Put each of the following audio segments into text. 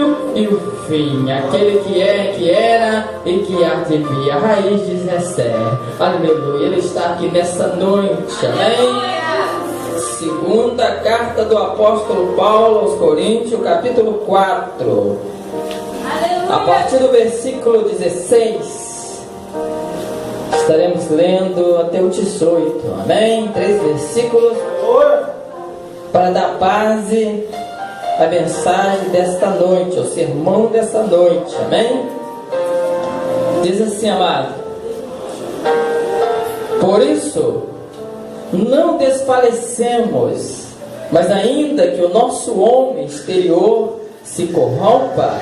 princípio e o fim, aquele que é, que era e que há de vir, a raiz de Jessé. Aleluia, Ele está aqui nessa noite, amém? Segunda carta do apóstolo Paulo aos Coríntios, capítulo 4, a partir do versículo 16, estaremos lendo até o 18, amém? 3 versículos para dar base à mensagem desta noite, ao sermão desta noite, amém? Diz assim, amado: por isso não desfalecemos, mas ainda que o nosso homem exterior se corrompa,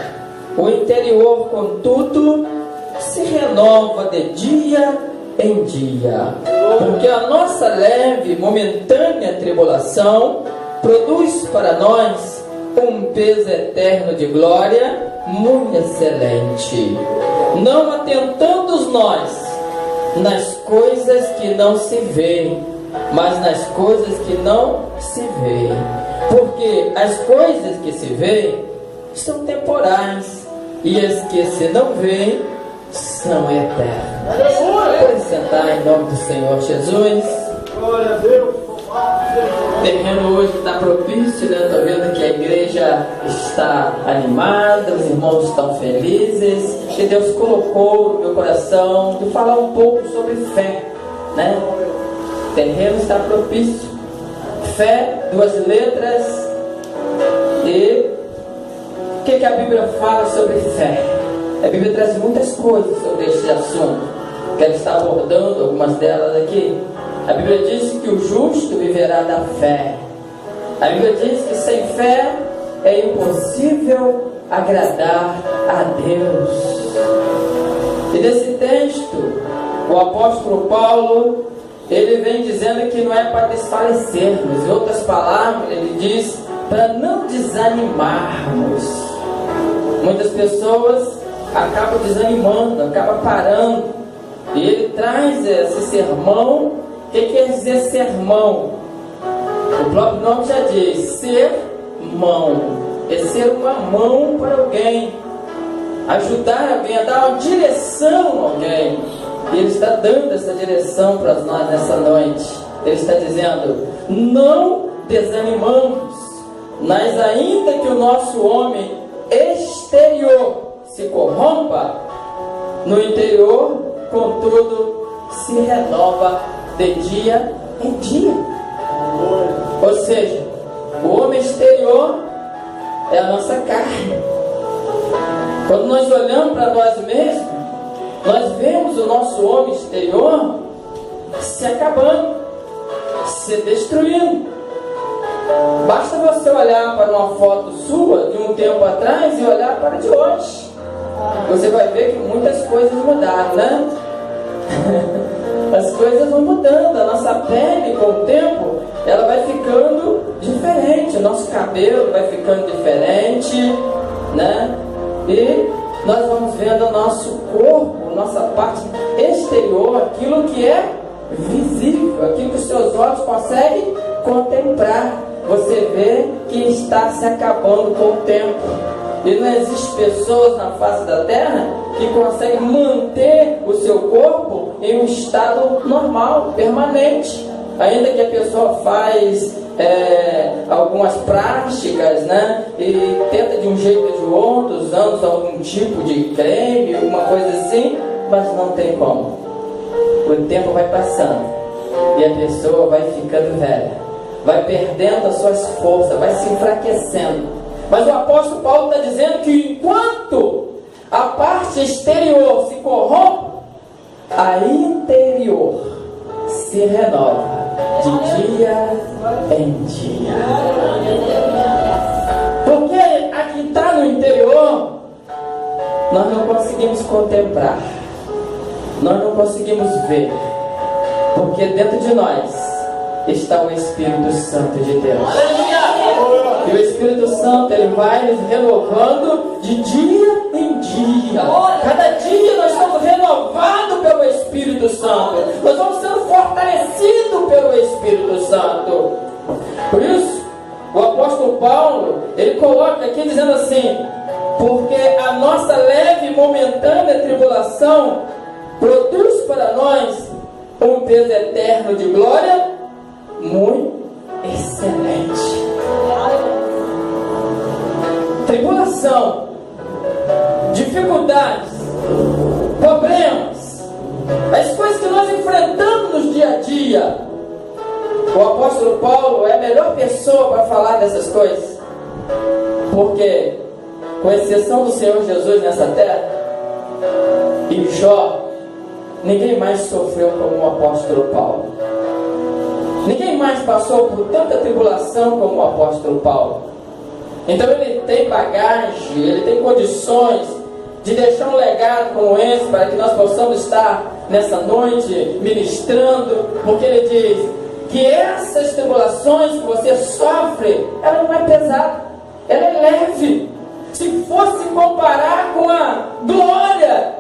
o interior, contudo, se renova de dia em dia, porque a nossa leve e momentânea tribulação produz para nós um peso eterno de glória muito excelente, não atentando nós nas coisas que não se veem, mas nas coisas que não se veem, porque as coisas que se veem são temporais e as que se não veem são eternas. Pode sentar em nome do Senhor Jesus. Glória a Deus. O terreno hoje está propício, né? Estou vendo que a igreja está animada, os irmãos estão felizes, que Deus colocou no meu coração de falar um pouco sobre fé, né? O terreno está propício. Fé, 2 letras. E o que a Bíblia fala sobre fé? A Bíblia traz muitas coisas sobre este assunto. Quero estar abordando algumas delas aqui. A Bíblia diz que o justo viverá da fé. A Bíblia diz que sem fé é impossível agradar a Deus. E nesse texto, o apóstolo Paulo, ele vem dizendo que não é para desfalecermos. Em outras palavras, ele diz para não desanimarmos. Muitas pessoas acabam desanimando, acabam parando. E ele traz esse sermão. O que quer dizer sermão? O próprio nome já diz, ser mão. É ser uma mão para alguém, ajudar alguém, a dar uma direção a alguém. E ele está dando essa direção para nós nessa noite. Ele está dizendo: não desanimamos, mas ainda que o nosso homem exterior se corrompa, no interior, contudo, se renova de dia em dia. Ou seja, o homem exterior é a nossa carne. Quando nós olhamos para nós mesmos, nós vemos o nosso homem exterior se acabando, se destruindo. Basta você olhar para uma foto sua de um tempo atrás e olhar para de hoje. Você vai ver que muitas coisas mudaram, né? As coisas vão mudando, a nossa pele com o tempo, ela vai ficando diferente, o nosso cabelo vai ficando diferente, né? E nós vamos vendo o nosso corpo, nossa parte exterior, aquilo que é visível, aquilo que os seus olhos conseguem contemplar. Você vê que está se acabando com o tempo. E não existe pessoas na face da terra que conseguem manter o seu corpo em um estado normal, permanente. Ainda que a pessoa faz algumas práticas, né? E tenta de um jeito ou de outro, usando algum tipo de creme, alguma coisa assim, mas não tem como. O tempo vai passando e a pessoa vai ficando velha, vai perdendo as suas forças, vai se enfraquecendo. Mas o apóstolo Paulo está dizendo que enquanto a parte exterior se corrompe, a interior se renova de dia em dia. Porque aqui está no interior, nós não conseguimos contemplar, nós não conseguimos ver, porque dentro de nós está o Espírito Santo de Deus. E o Espírito Santo, ele vai nos renovando de dia em dia. Cada dia nós somos renovados pelo Espírito Santo. Nós vamos sendo fortalecidos pelo Espírito Santo. Por isso, o apóstolo Paulo, ele coloca aqui dizendo assim: Porque a nossa leve e momentânea tribulação produz para nós um peso eterno de glória muito excelente. Tribulação, dificuldades, problemas, as coisas que nós enfrentamos no dia a dia. O apóstolo Paulo é a melhor pessoa para falar dessas coisas, porque, com exceção do Senhor Jesus nessa terra e Jó, ninguém mais sofreu como o apóstolo Paulo. Ninguém mais passou por tanta tribulação como o apóstolo Paulo. Então ele tem bagagem, ele tem condições de deixar um legado como esse, para que nós possamos estar nessa noite ministrando, porque ele diz que essas tribulações que você sofre, ela não é pesada, ela é leve. Se fosse comparar com a glória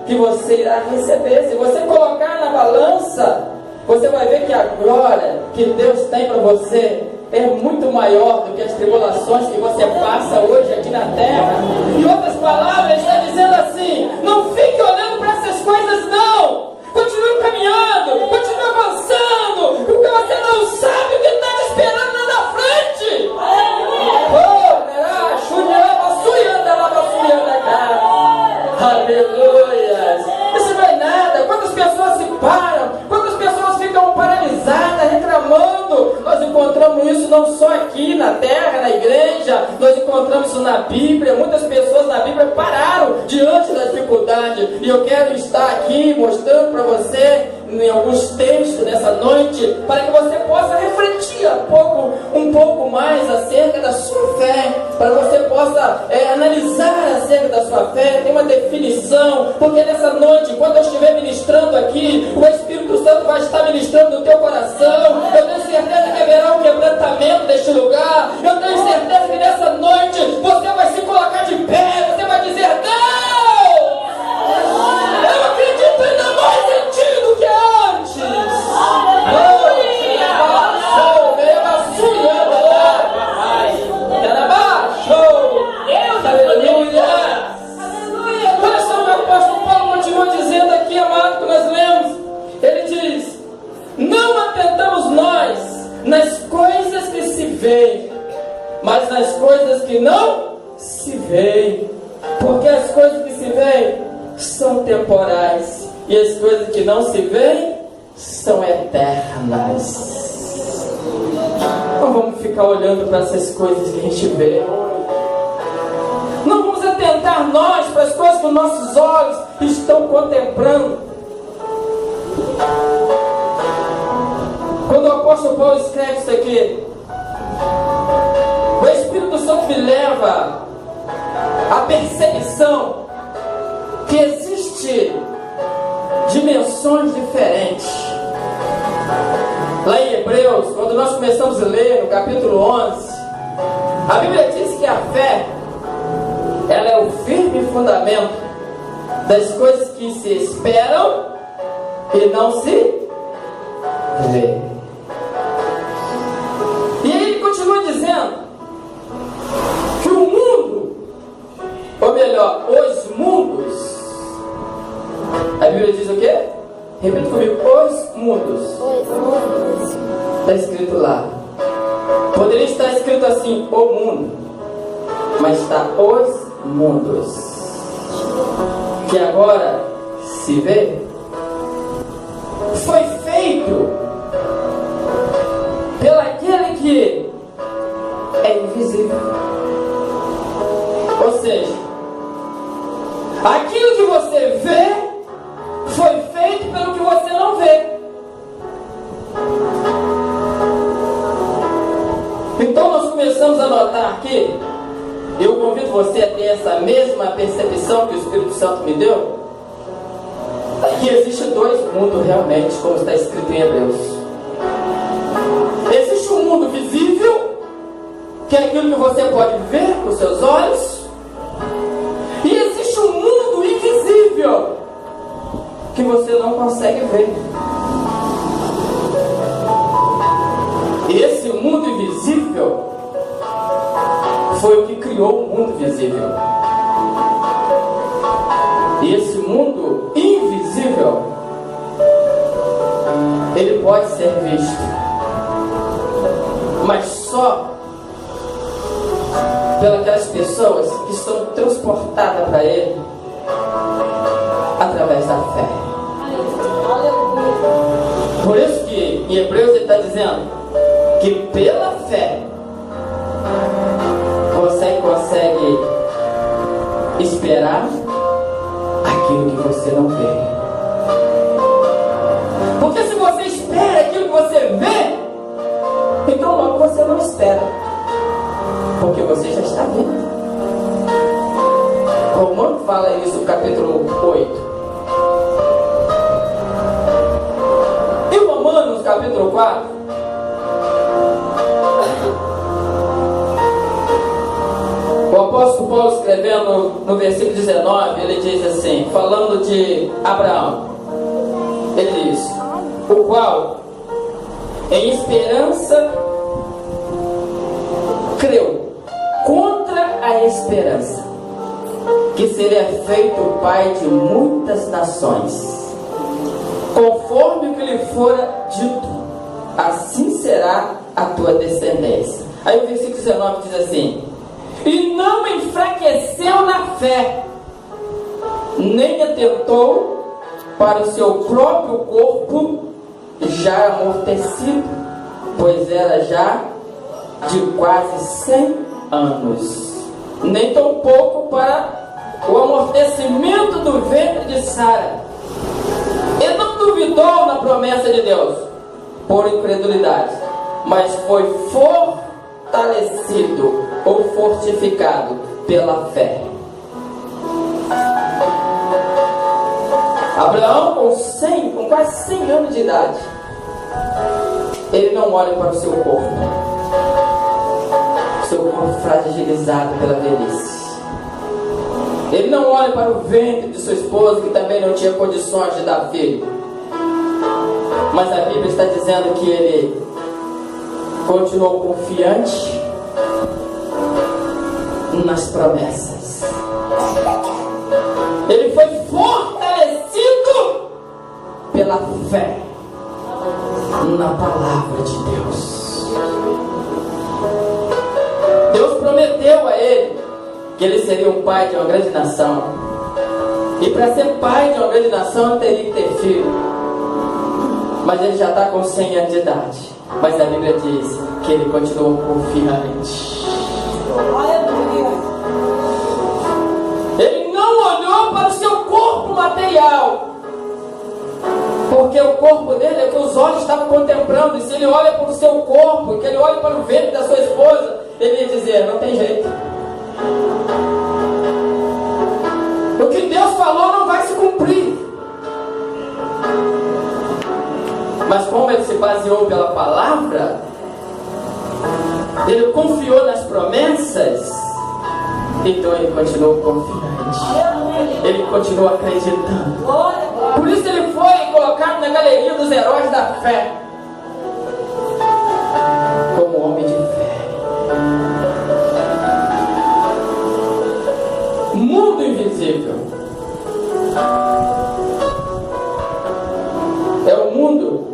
que você irá receber, se você colocar na balança, você vai ver que a glória que Deus tem para você é muito maior do que as tribulações que você passa hoje aqui na terra. Em outras palavras, está dizendo assim: não fique olhando para essas coisas não, continue caminhando, continue avançando, porque você não sabe o que está te esperando lá na frente. Aleluia! Isso não é nada. Quantas pessoas se param, quantas pessoas ficam paralisadas, reclamando. Nós encontramos isso não só aqui na terra, na igreja, nós encontramos isso na Bíblia. Muitas pessoas na Bíblia pararam diante da dificuldade, e eu quero estar aqui mostrando para você em alguns textos nessa noite, para que você possa refletir um pouco mais acerca da sua fé, para que você possa analisar acerca da sua fé, tem uma definição, porque nessa noite, quando eu estiver ministrando aqui, o Espírito Santo vai estar ministrando no teu coração. Eu tenho certeza que haverá um quebrantamento deste lugar. Eu tenho certeza que nessa noite você vai se colocar de pé, você vai dizer: não! Eu acredito ainda mais em ti do que antes. Olha só o que o apóstolo Paulo continua dizendo aqui, amado, que nós lemos. Ele diz: não atentamos nós nas coisas que se veem, mas nas coisas que não se veem. Porque as coisas que se veem são temporais, e as coisas que não se veem são eternas. Não vamos ficar olhando para essas coisas que a gente vê. Não vamos atentar nós para as coisas que os nossos olhos estão contemplando. Quando o apóstolo Paulo escreve isso aqui, o Espírito Santo me leva à percepção que existe dimensões diferentes. Lá em Hebreus, quando nós começamos a ler no capítulo 11, a Bíblia diz que a fé, ela é o firme fundamento das coisas que se esperam e não se vê. E aí ele continua dizendo que o mundo, ou melhor, os mundos, a Bíblia diz o quê? Repita comigo: os mundos. Está escrito lá. Poderia estar escrito assim: o mundo, mas está os mundos, que agora se vê, foi feito pelo aquele que é invisível. Ou seja, aquilo que você vê foi feito pelo que você não vê. Então nós começamos a notar aqui, eu convido você a ter essa mesma percepção que o Espírito Santo me deu, que existem dois mundos realmente, como está escrito em Hebreus. Existe um mundo visível, que é aquilo que você pode ver com os seus olhos, e existe um mundo invisível, que você não consegue ver. Esse mundo invisível foi o que criou o mundo visível. E esse mundo invisível, ele pode ser visto, mas só pelas pessoas que estão transportadas para ele através da fé. Por isso que em Hebreus ele está dizendo que pela fé você consegue esperar aquilo que você não vê. Porque se você espera aquilo que você vê, então logo você não espera, porque você já está vendo. Romanos fala isso no capítulo 8. E Romanos capítulo 4, o apóstolo Paulo escrevendo no versículo 19, ele diz assim, falando de Abraão, ele diz: o qual em esperança creu contra a esperança, que seria feito pai de muitas nações, conforme o que lhe fora dito, assim será a tua descendência. Aí o versículo 19 diz assim: e não enfraqueceu na fé, nem atentou para o seu próprio corpo já amortecido, pois era já de quase 100 anos, nem tampouco para o amortecimento do ventre de Sara. E não duvidou na promessa de Deus por incredulidade, mas foi fortalecido ou fortificado pela fé. Abraão, com quase 100 anos de idade, ele não olha para o seu corpo fragilizado pela velhice. Ele não olha para o ventre de sua esposa, que também não tinha condições de dar filho. Mas a Bíblia está dizendo que ele continuou confiante nas promessas. Ele foi fortalecido pela fé na palavra de Deus. Deus prometeu a ele que ele seria um pai de uma grande nação. E para ser pai de uma grande nação, ele teria que ter filho. Mas ele já está com 100 anos de idade. Mas a Bíblia diz que ele continuou confiante. Ele não olhou para o seu corpo material, porque o corpo dele é o que os olhos estavam contemplando. E se ele olha para o seu corpo, que ele olha para o ventre da sua esposa, ele ia dizer: não tem jeito. O que Deus falou não vai se cumprir. Mas como ele se baseou pela palavra, ele confiou nas promessas, então ele continuou confiante. Ele continuou acreditando. Por isso ele foi colocado na galeria dos heróis da fé, como homem de fé. Mundo invisível é o mundo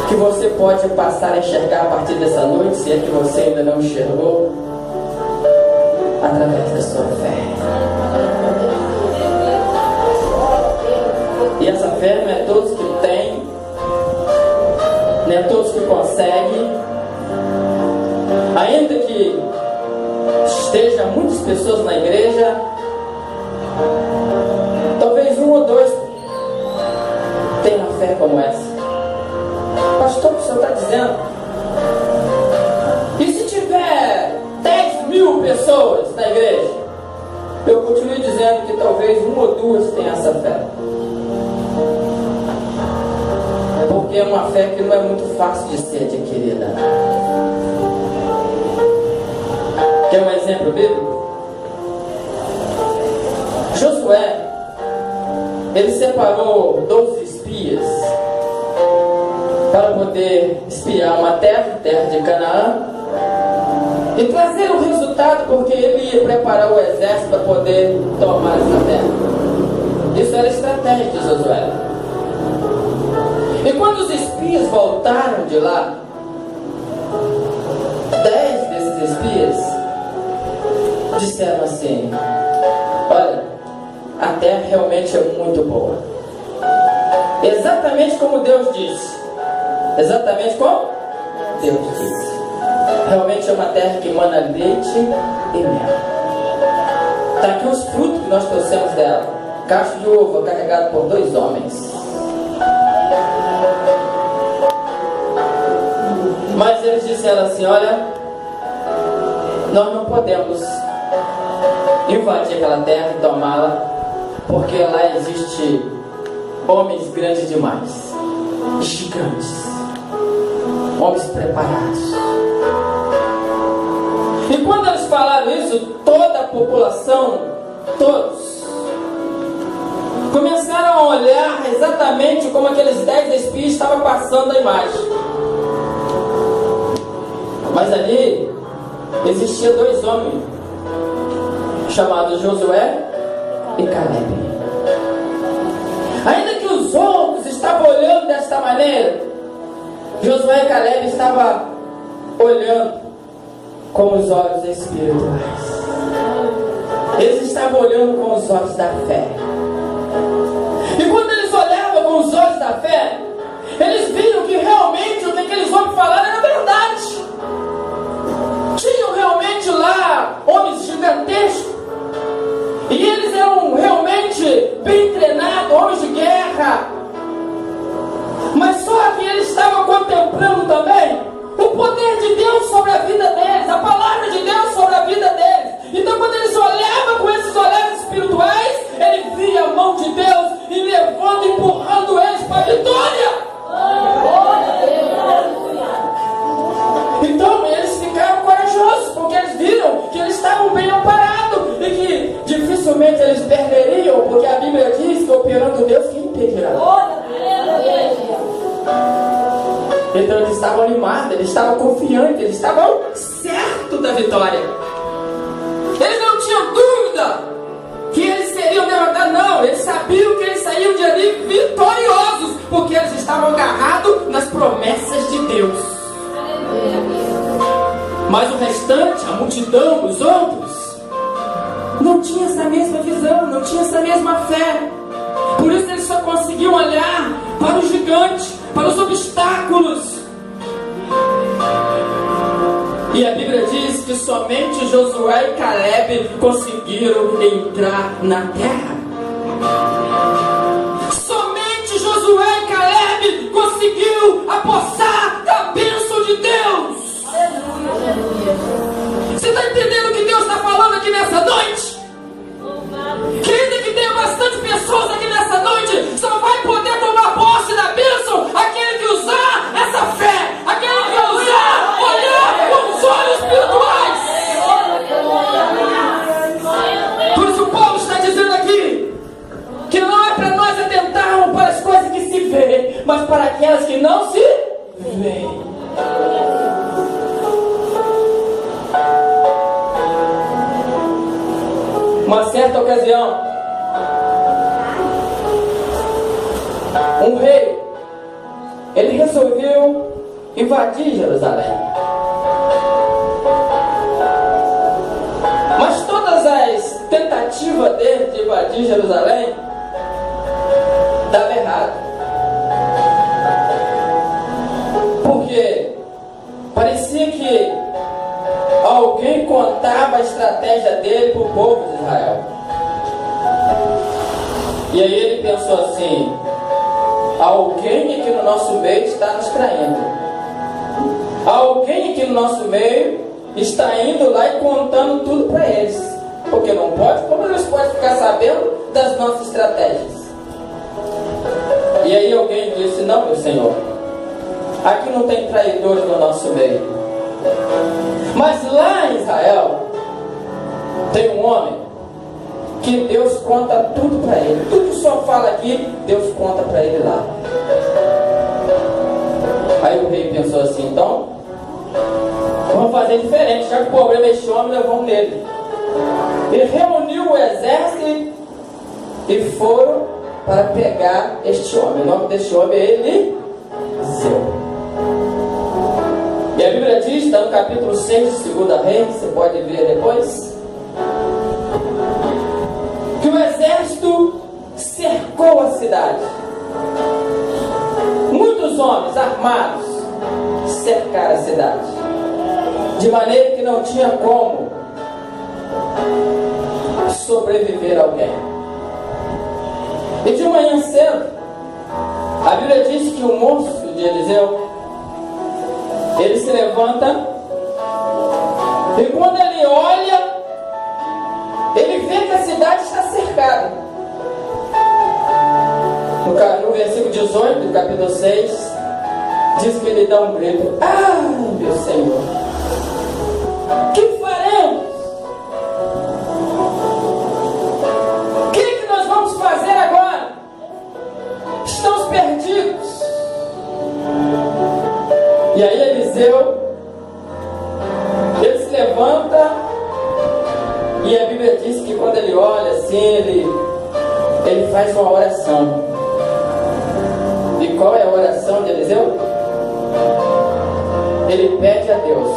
que você pode passar a enxergar a partir dessa noite, se é que você ainda não enxergou, através da sua fé. E essa fé não é todos que têm, não é todos que conseguem. Ainda que esteja muitas pessoas na igreja, talvez um ou dois tenham fé como essa. Pastor, o que o senhor está dizendo? E se tiver 10.000 pessoas na igreja? Eu continuo dizendo que talvez uma ou duas tenham essa fé. Porque é uma fé que não é muito fácil de ser adquirida. Quer um exemplo bíblico? Josué, ele separou 12 espias para poder espiar uma terra de Canaã, E trazer o resultado, porque ele ia preparar o exército para poder tomar essa terra. Isso era a estratégia de Josué. E quando os espias voltaram de lá, 10 desses espias disseram assim: olha, a terra realmente é muito boa. Exatamente como Deus disse. Exatamente como Deus disse. Realmente é uma terra que emana leite e mel. Está aqui os frutos que nós trouxemos dela. Cacho de uva carregado por 2 homens. Mas eles disseram assim: olha, nós não podemos invadir aquela terra e tomá-la, porque lá existe homens grandes demais, gigantes, homens preparados. E quando eles falaram isso, toda a população, todos, começaram a olhar exatamente como aqueles 10 espias estavam passando a imagem. Mas ali existia 2 homens chamados Josué e Caleb. Ainda que os outros estavam olhando desta maneira, Josué e Caleb estavam olhando com os olhos espirituais. Eles estavam olhando com os olhos da fé. E quando eles olhavam com os olhos da fé, eles viram que realmente o que aqueles homens falaram era verdade. Tinham realmente lá homens gigantescos. E eles eram realmente bem treinados, homens de guerra. Mas só que eles estavam contemplando também o poder de Deus sobre a vida deles, a palavra de Deus sobre a vida deles. Então quando eles olhavam com esses olhares espirituais, ele via a mão de Deus e levando, empurrando eles para a vitória. Então eles ficaram corajosos, porque eles viram que eles estavam bem amparados e que dificilmente eles perderiam, porque a Bíblia diz que operando Deus, quem impedirá? Então eles estavam animados, eles estavam confiantes, eles estavam certos da vitória. Eles não tinham dúvida que eles seriam derrotados, não. Eles sabiam que eles saíam de ali vitoriosos, porque eles estavam agarrados nas promessas de Deus. Mas o restante, a multidão, os outros, não tinha essa mesma visão, não tinha essa mesma fé. Por isso eles só conseguiam olhar para o gigante, para os obstáculos. E a Bíblia diz que somente Josué e Caleb conseguiram entrar na terra. Somente Josué e Caleb conseguiram apossar da bênção de Deus. Você está entendendo o que Deus está falando aqui nessa noite? Que ainda que tenha bastante pessoas aqui nessa noite, só vai poder tomar posse da bênção aquele que usar essa fé, aquele que usar, olhar com os olhos espirituais. Por isso Paulo está dizendo aqui que não é para nós atentarmos para as coisas que se vê, mas para aquelas que não se vê. Uma certa ocasião, um rei, ele resolveu invadir Jerusalém. Mas todas as tentativas dele de invadir Jerusalém davam errado. Porque parecia que alguém contava a estratégia dele para o povo de Israel. E aí ele pensou assim: alguém aqui no nosso meio está nos traindo. Alguém aqui no nosso meio está indo lá e contando tudo para eles. Porque não pode, como eles podem ficar sabendo das nossas estratégias? E aí alguém disse: não, meu Senhor, aqui não tem traidores no nosso meio. Mas lá em Israel tem um homem que Deus conta tudo para ele. Tudo que só fala aqui, Deus conta para ele lá. Aí o rei pensou assim: então Vamos fazer diferente, já que o problema é este homem, nós vamos nele. E reuniu o exército e foram para pegar este homem. O nome deste homem é Eliseu. E a Bíblia diz, está no capítulo 6 de 2 Reis, você pode ver depois, que o exército cercou a cidade. Muitos homens armados cercaram a cidade, de maneira que não tinha como sobreviver alguém. E de manhã cedo, a Bíblia diz que o moço de Eliseu, ele se levanta e quando ele olha, ele vê que a cidade está cercada. No versículo 18 do capítulo 6, diz que ele dá um grito: ah, meu Senhor, que faremos? O que nós vamos fazer agora? Estamos perdidos. E aí Eliseu, ele se levanta, e a Bíblia diz que quando ele olha assim, ele faz uma oração. E qual é a oração de Eliseu? Ele pede a Deus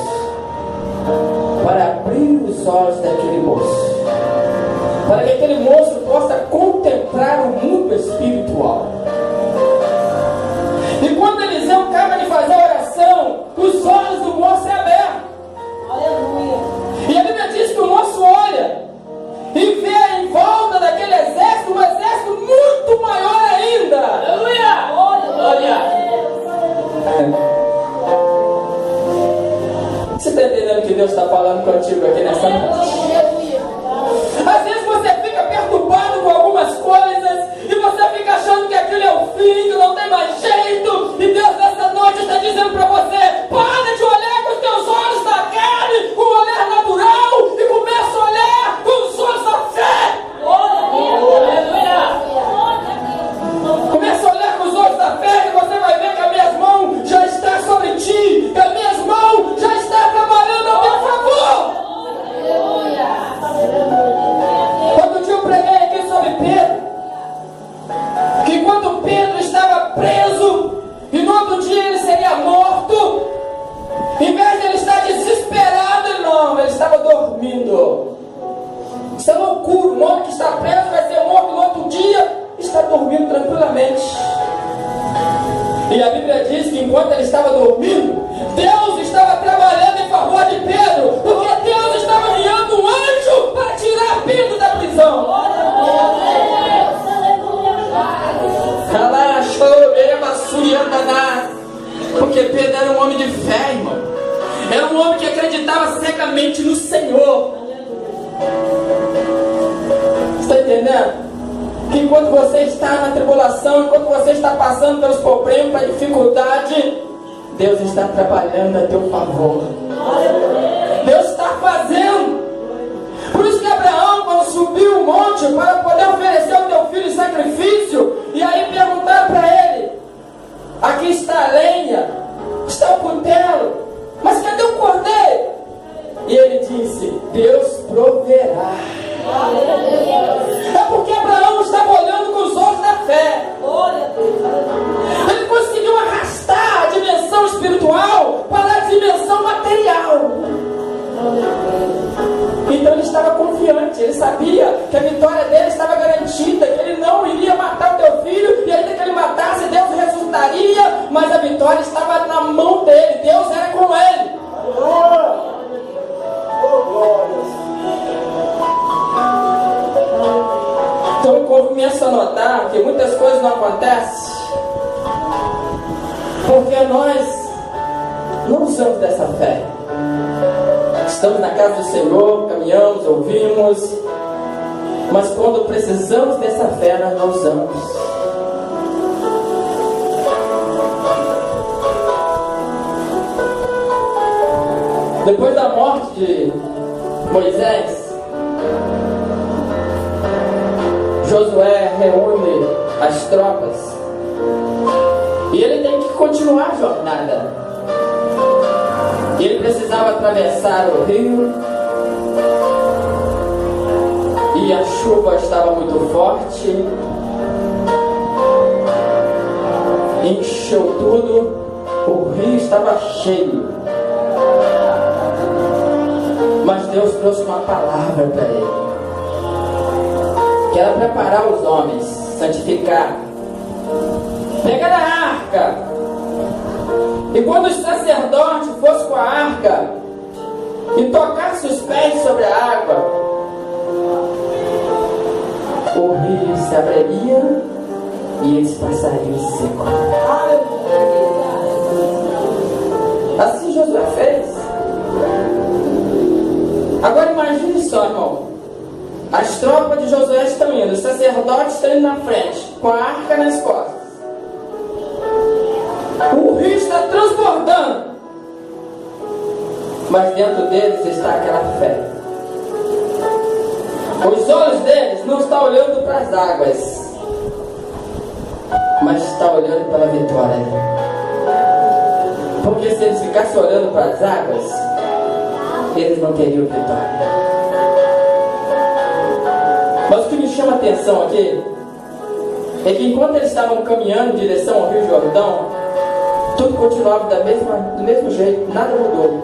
para abrir os olhos daquele moço, para que aquele moço possa contemplar o mundo espiritual. E quando Eliseu acaba de fazer a oração, os olhos do moço é abertos. Aleluia. E a Bíblia diz que o moço olha e vê em volta daquele exército um exército muito maior ainda. Aleluia! Glória! Você está entendendo o que Deus está falando contigo aqui nessa noite? Às vezes você fica perturbado com algumas coisas e você fica achando que aquilo é o fim, que não tem mais jeito. E Deus nessa noite está dizendo para você: para de olhar com os teus olhos da carne, com o olhar natural, e começa a olhar com os olhos da fé. Começa a olhar com os olhos da fé e você vai ver que as minhas mãos já estão sobre ti, que as minhas mãos já estão trabalhando a teu favor. Outro dia eu preguei aqui sobre Pedro, que quando Pedro estava preso e no outro dia ele seria morto, em vez de ele estar desesperado, ele estava dormindo. Isso é loucura. Um homem que está preso vai ser morto no outro dia, está dormindo tranquilamente. E a Bíblia diz que enquanto ele estava dormindo, Deus estava trabalhando em favor de Pedro, porque Deus estava enviando um anjo para tirar Pedro da prisão. Porque Pedro era um homem de fé, irmão. Era um homem que acreditava cegamente no Senhor. Está entendendo? Que enquanto você está na tribulação, enquanto você está passando pelos problemas, pela dificuldade, Deus está trabalhando a teu favor. Deus está fazendo. Por isso que Abraão, quando subiu o monte para poder oferecer o teu filho em sacrifício, e aí perguntaram para ele: aqui está a lenha, está o cutelo, mas cadê o cordeiro? E ele disse: Deus proverá. É porque Abraão estava olhando com os olhos da fé. Ele conseguiu arrastar a dimensão espiritual para a dimensão material. Então ele estava confiante, ele sabia que a vitória dele estava garantida, que ele não iria matar o teu filho, e ainda que ele matasse, Deus ressuscitaria, mas a vitória estava na mão dele, Deus era com ele. Então eu começo a notar que muitas coisas não acontecem porque nós não usamos dessa fé. Estamos na casa do Senhor, caminhamos, ouvimos, mas quando precisamos dessa fé, nós não usamos. Depois da morte de Moisés, Josué reúne as tropas e ele tem que continuar a jornada. E ele precisava atravessar o rio e a chuva estava muito forte, encheu tudo, o rio estava cheio. Mas Deus trouxe uma palavra para ele, que era preparar os homens, santificar, pegar a arca, e quando os sacerdotes fossem com a arca e tocassem os pés sobre a água, o rio se abriria e eles passariam seco. Assim Josué fez. Agora imagine só, irmão. As tropas de Josué estão indo, os sacerdotes estão indo na frente, com a arca nas costas. O rio está transbordando, mas dentro deles está aquela fé. Os olhos deles não estão olhando para as águas, mas estão olhando pela vitória. Porque se eles ficassem olhando para as águas, eles não teriam vitória. Mas o que me chama a atenção aqui é que enquanto eles estavam caminhando em direção ao Rio Jordão, tudo continuava do mesmo jeito, nada mudou.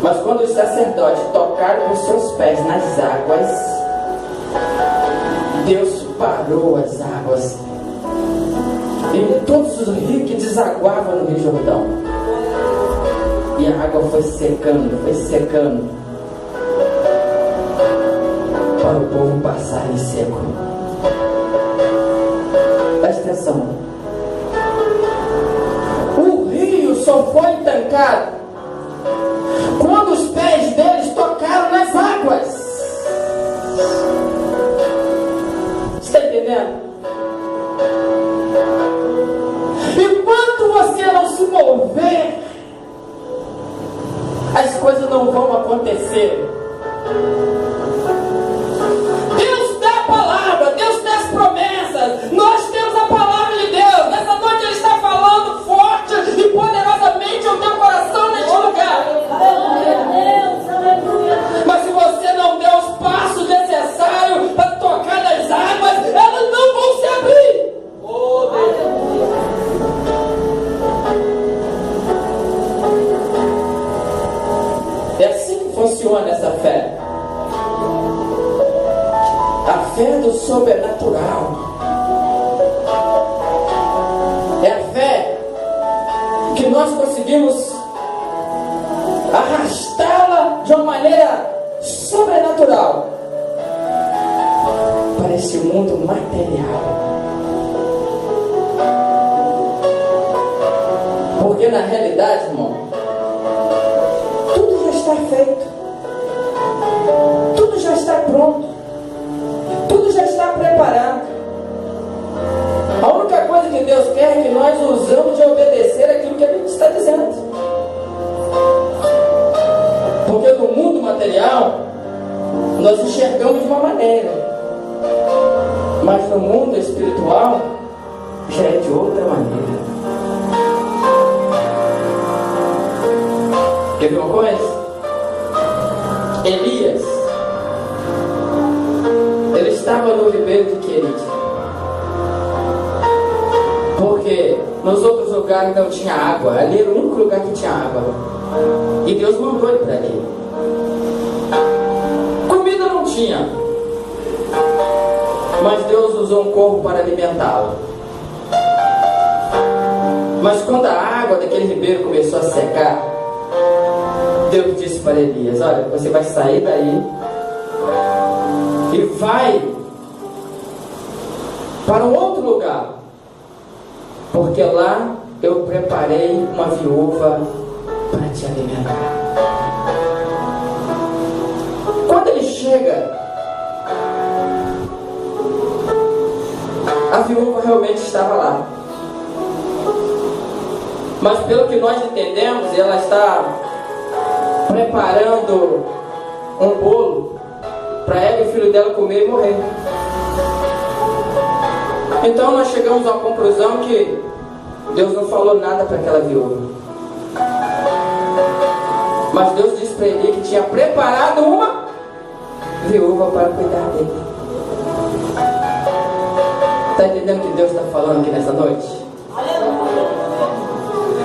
Mas quando os sacerdotes tocaram com seus pés nas águas, Deus parou as águas e todos os rios que desaguavam no Rio Jordão. E a água foi secando, para o povo passar em seco. Presta atenção. O rio só foi estancado quando os pés deles tocaram nas águas. Está entendendo? Enquanto você não se mover, as coisas não vão acontecer. Deus dá a palavra, Deus dá as promessas. Nós temos a palavra de Deus. Nessa noite Ele está falando forte e poderosamente ao teu coração neste lugar. Mas se você não der os passos necessários para tocar nas águas, elas não vão se abrir. É assim que funciona essa fé. A fé do sobrenatural. É a fé que nós conseguimos arrastá-la de uma maneira sobrenatural para esse mundo material. Porque na realidade, irmão, tudo já está feito, tudo já está pronto, tudo já está preparado. A única coisa que Deus quer é que nós usamos de obedecer aquilo que a Bíblia está dizendo. Porque no mundo material nós enxergamos de uma maneira, mas no mundo espiritual já é de outra maneira. Quer ver uma coisa? Elias, ele estava no ribeiro de Querite, porque nos outros lugares não tinha água. Ali era o único lugar que tinha água, e Deus mandou ele para ali. Comida não tinha, mas Deus usou um corvo para alimentá-lo. Mas quando a água daquele ribeiro começou a secar, Deus disse para Elias: olha, você vai sair daí e vai para um outro lugar, porque lá eu preparei uma viúva para te alimentar. Quando ele chega, a viúva realmente estava lá, mas pelo que nós entendemos, ela está preparando um bolo para ela e o filho dela comer e morrer. Então nós chegamos à conclusão que Deus não falou nada para aquela viúva. Mas Deus disse para ele que tinha preparado uma viúva para cuidar dele. Está entendendo o que Deus está falando aqui nessa noite?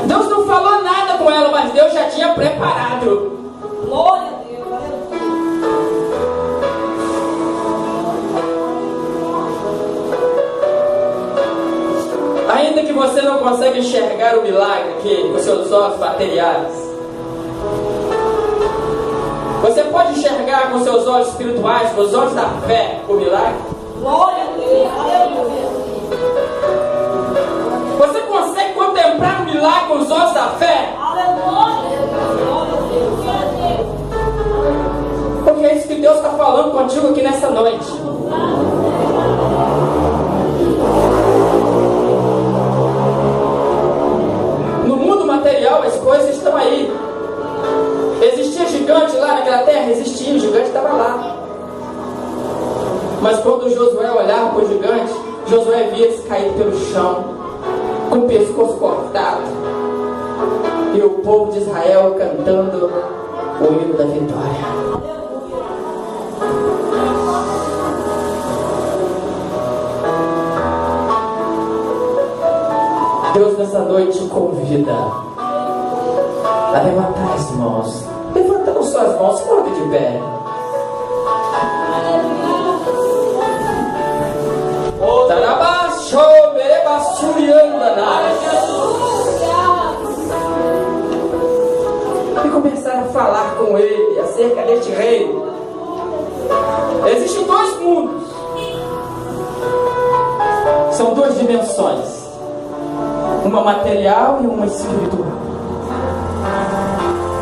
Deus não falou nada com ela, mas Deus já tinha preparado. Glória a Deus. Ainda que você não consiga enxergar o milagre aqui com seus olhos materiais, você pode enxergar com seus olhos espirituais, com os olhos da fé, o milagre. Glória a Deus. Aleluia. Você consegue contemplar o milagre com os olhos da fé? Aleluia. Glória a Deus. Glória a Deus. Porque é isso que Deus está falando contigo aqui nessa noite. No mundo material as coisas estão aí. Existia gigante lá naquela terra? Existia, o gigante estava lá. Mas quando Josué olhava para o gigante, Josué via eles cair pelo chão, com o pescoço cortado, e o povo de Israel cantando o hino da vitória. Deus nessa noite te convida a levantar as mãos. Levantando suas mãos, se coloque de pé. E começar a falar com ele acerca deste reino. Existem dois mundos. São duas dimensões. Uma material e uma espiritual.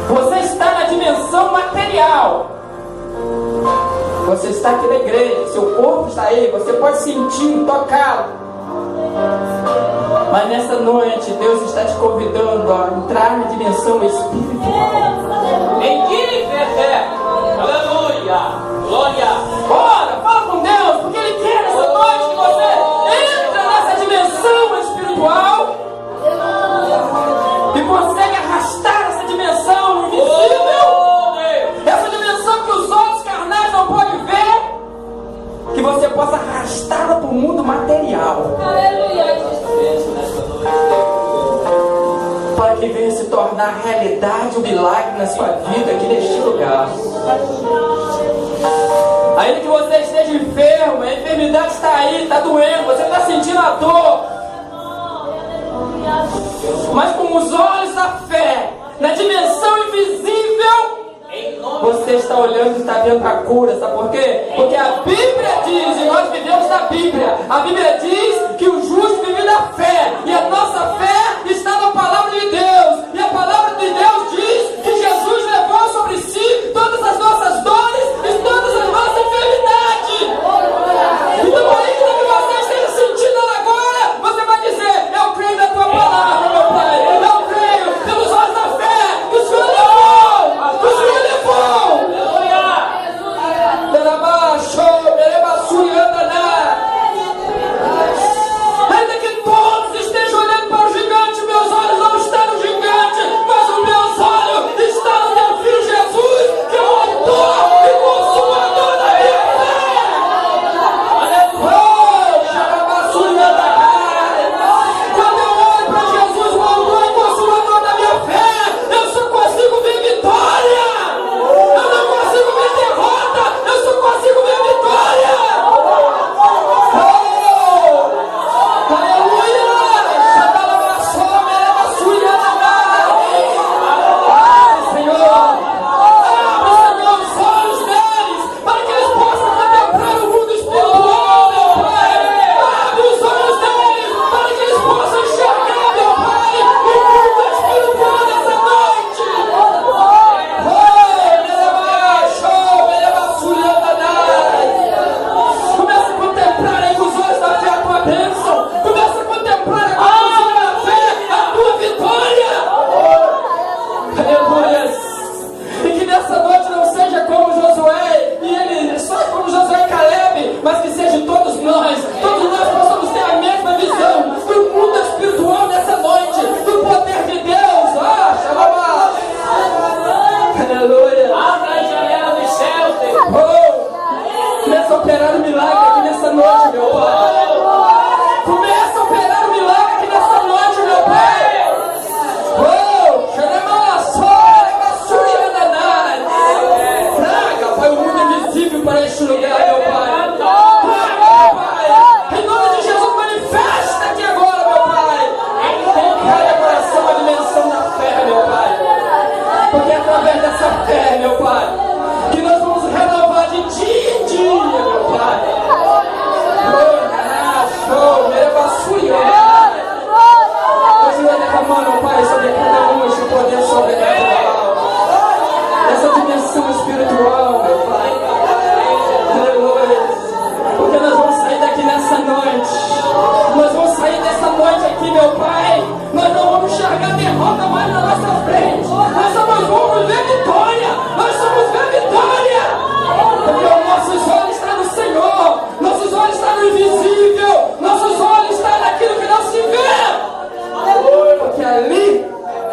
Você está na dimensão material. Você está aqui na igreja, seu corpo está aí, você pode sentir, tocá-lo. Mas nessa noite Deus está te convidando a entrar na dimensão espiritual. Em que fé? Aleluia! Glória! Ora, fala com Deus, porque Ele quer nessa noite que você entre nessa dimensão espiritual e consegue arrastar essa dimensão invisível, essa dimensão que os olhos carnais não podem ver, que você possa arrastá-la para o mundo material. Aleluia. Para que venha se tornar realidade o milagre na sua vida aqui neste lugar. Ainda que você esteja enfermo, a enfermidade está aí, está doendo, você está sentindo a dor. Mas com os olhos da fé, na dimensão invisível, você está olhando e está vendo a cura. Sabe por quê? Porque a Bíblia diz, e nós vivemos na Bíblia, a Bíblia diz que o justo vive da fé, e a nossa fé está na palavra de Deus, e a palavra de Deus diz que Jesus levou sobre si todas as nossas dores e todas as nossas enfermidades. Então ainda que você esteja sentindo ela agora, você vai dizer: eu creio na tua palavra, meu Pai, eu creio pelos olhos da fé, que o Senhor levou, que o Senhor levou. para este lugar, meu Pai. Em nome de Jesus, manifesta aqui agora, meu Pai. Em cada coração a dimensão da fé, meu Pai. Porque é através dessa fé, meu Pai, que nós vamos renovar de dia em dia, meu Pai. Continua derramando, Pai, sobre cada um esse poder sobrenatural, essa dimensão espiritual, meu Pai. Aleluia. Porque nós vamos sair daqui nessa noite. Nós vamos sair dessa noite aqui, meu Pai. Nós não vamos enxergar derrota mais na nossa frente. Nós vamos ver vitória. Nós vamos ver vitória. Porque os nossos olhos estão no Senhor. Nossos olhos estão no invisível. Nossos olhos estão naquilo que não se vê. Porque ali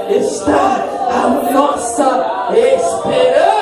está a nossa esperança.